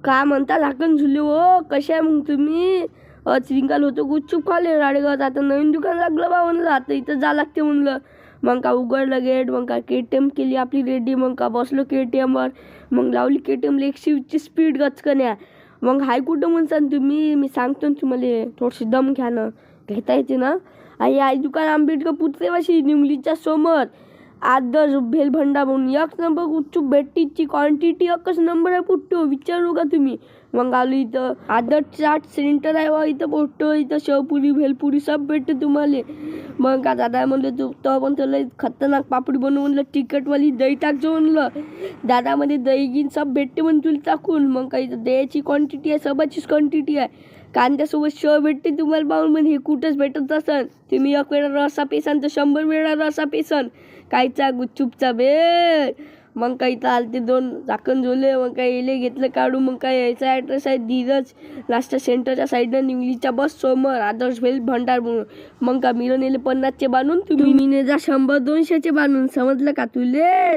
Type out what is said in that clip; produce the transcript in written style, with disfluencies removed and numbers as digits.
काय म्हणता झाकण झुले हो, कशा आहे मग तुम्ही? श्रींकाल होतो गुपचूप खाले राडेगावात. आता नवीन दुकान लागलं बा म्हणलं, आता इथं जा लागते म्हणलं. मग का उघडलं गेट, मग का KTM केली आपली रेडी. मग का बसलो KTMवर, मग लावली KTMला 120ची स्पीड गचकन्या. मग हाय कुठं म्हणसान तुम्ही? मी सांगतो ना तुम्हाला, थोडीशी दम घ्या ना, घेता येते ना. आई दुकान आंबेडकर पुतळेपाशी निमलीच्या समोर आदर्श भेल भंडार म्हणून एक नंबर गुपचूप भेटीची क्वांटिटी एकच नंबर आहे पुट्टो, विचारू का तुम्ही. मग आलो इथं आदर्श चाट सेंटर आहे वा, इथं पोट्टो, इथं शेवपुरी भेलपुरी सब भेटते तुम्हाला. मग का दादा म्हणलं तू तर पण तुला खतरनाक पापडी बनवून म्हणलं, तिखटवाली दही टाकजो म्हणलं. दादामध्ये दही गिन सब भेटते म्हणून तुला टाकून. मग काही दह्याची क्वांटिटी आहे, सबाचीच क्वांटिटी आहे. कांद्यासोबत शेव भेटते तुम्हाला बाउलमध्ये, हे कुठंच भेटत असन. तुम्ही एक वेळा रसा पेसान तर 100 वेळा रसा पेसान. कायचा गुपचूपचा भेळ. मग काही तर आलते 2 झाकण झोले. मग काही इले घेतलं काढून. मग काय याचा ॲड्रेस आहे धीरज नाश्ता सेंटरच्या साईडनं निमलीच्या बस समोर आदर्श भेल भंडार म्हणून. मग का मिळून येले 50चे बांधून, तुम्ही मिने जा 100-200चे बांधून. समजलं का तुले?